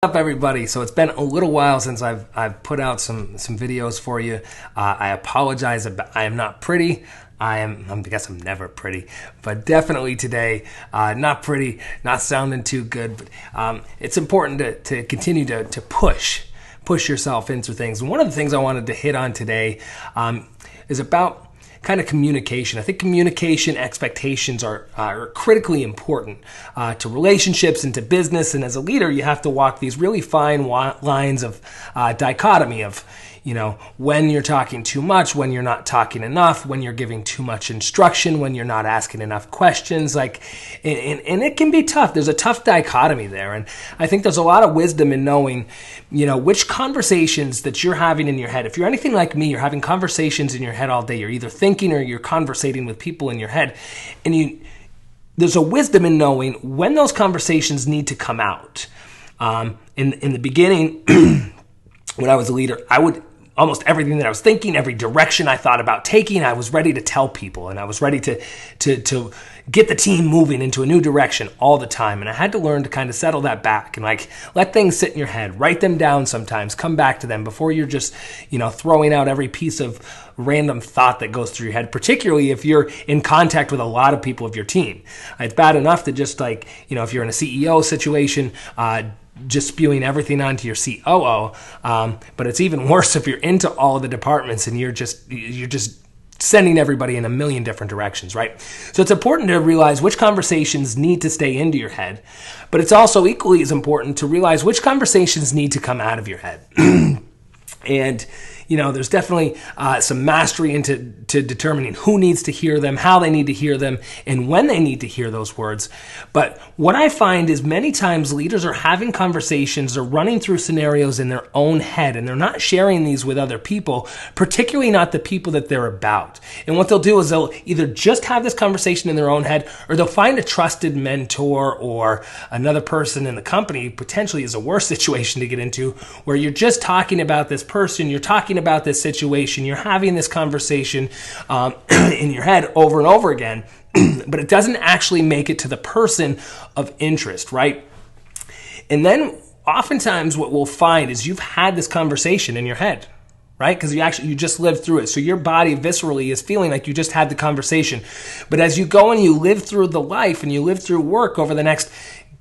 Up everybody. So it's been a little while since I've put out some videos for you. I apologize. I am not pretty. I guess I'm never pretty, but definitely today, not pretty, not sounding too good. But it's important to continue to push yourself into things. And one of the things I wanted to hit on today is about kind of communication. I think communication expectations are critically important to relationships and to business. And as a leader, you have to walk these really fine lines of dichotomy of, when you're talking too much, when you're not talking enough, when you're giving too much instruction, when you're not asking enough questions. And it can be tough. There's a tough dichotomy there. And I think there's a lot of wisdom in knowing, which conversations that you're having in your head. If you're anything like me, you're having conversations in your head all day. You're either thinking or you're conversating with people in your head. And there's a wisdom in knowing when those conversations need to come out. In the beginning, when I was a leader, I would almost everything that I was thinking, every direction I thought about taking, I was ready to tell people, and I was ready to get the team moving into a new direction all the time. And I had to learn to kind of settle that back and let things sit in your head, write them down sometimes, come back to them before you're just, throwing out every piece of random thought that goes through your head, particularly if you're in contact with a lot of people of your team. It's bad enough to just if you're in a CEO situation, just spewing everything onto your COO, but it's even worse if you're into all of the departments and you're just sending everybody in a million different directions, right? So it's important to realize which conversations need to stay into your head, but it's also equally as important to realize which conversations need to come out of your head. And there's definitely some mastery into determining who needs to hear them, how they need to hear them, and when they need to hear those words. But what I find is many times leaders are having conversations, they're running through scenarios in their own head, and they're not sharing these with other people, particularly not the people that they're about. And what they'll do is they'll either just have this conversation in their own head, or they'll find a trusted mentor or another person in the company. Potentially is a worse situation to get into, where you're just talking about this person, you're talking about this situation, you're having this conversation in your head over and over again, but it doesn't actually make it to the person of interest, right? And then oftentimes what we'll find is you've had this conversation in your head, right? Because you just lived through it. So your body viscerally is feeling like you just had the conversation. But as you go and you live through the life and you live through work over the next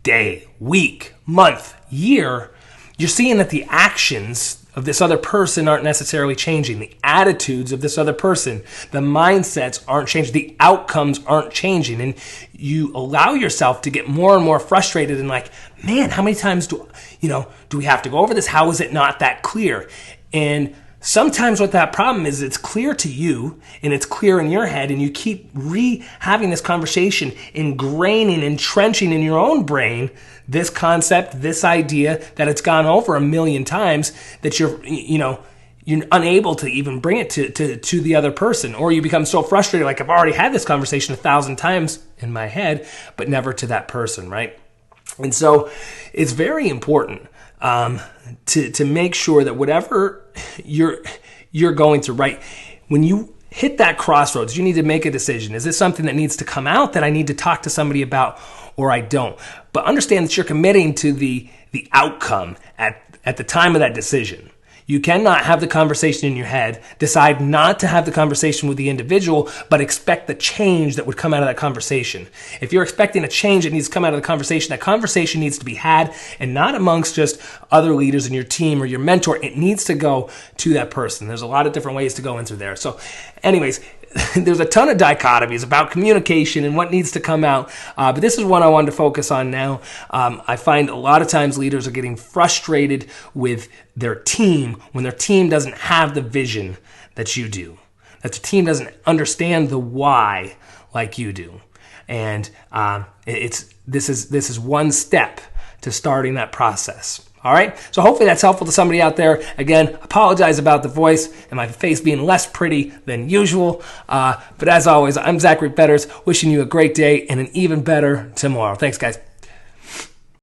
day, week, month, year, you're seeing that the actions of this other person aren't necessarily changing. The attitudes of this other person, the mindsets aren't changing. The outcomes aren't changing. And you allow yourself to get more and more frustrated and man, how many times do we have to go over this? How is it not that clear? And sometimes what that problem is, it's clear to you and it's clear in your head, and you keep having this conversation, ingraining, entrenching in your own brain this concept, this idea that it's gone over a million times, that you're unable to even bring it to the other person, or you become so frustrated, I've already had this conversation 1,000 times in my head, but never to that person, right? And so it's very important to make sure that whatever you're going through, right, when you hit that crossroads, you need to make a decision. Is this something that needs to come out that I need to talk to somebody about, or I don't? But understand that you're committing to the outcome at the time of that decision. You cannot have the conversation in your head, decide not to have the conversation with the individual, but expect the change that would come out of that conversation. If you're expecting a change that needs to come out of the conversation, that conversation needs to be had, and not amongst just other leaders in your team or your mentor. It needs to go to that person. There's a lot of different ways to go into there. So anyways, there's a ton of dichotomies about communication and what needs to come out, but this is one I wanted to focus on now. I find a lot of times leaders are getting frustrated with their team when their team doesn't have the vision that you do, that the team doesn't understand the why like you do. And this is one step to starting that process. All right, so hopefully that's helpful to somebody out there. Again, apologize about the voice and my face being less pretty than usual. But as always, I'm Zachary Betters, wishing you a great day and an even better tomorrow. Thanks, guys.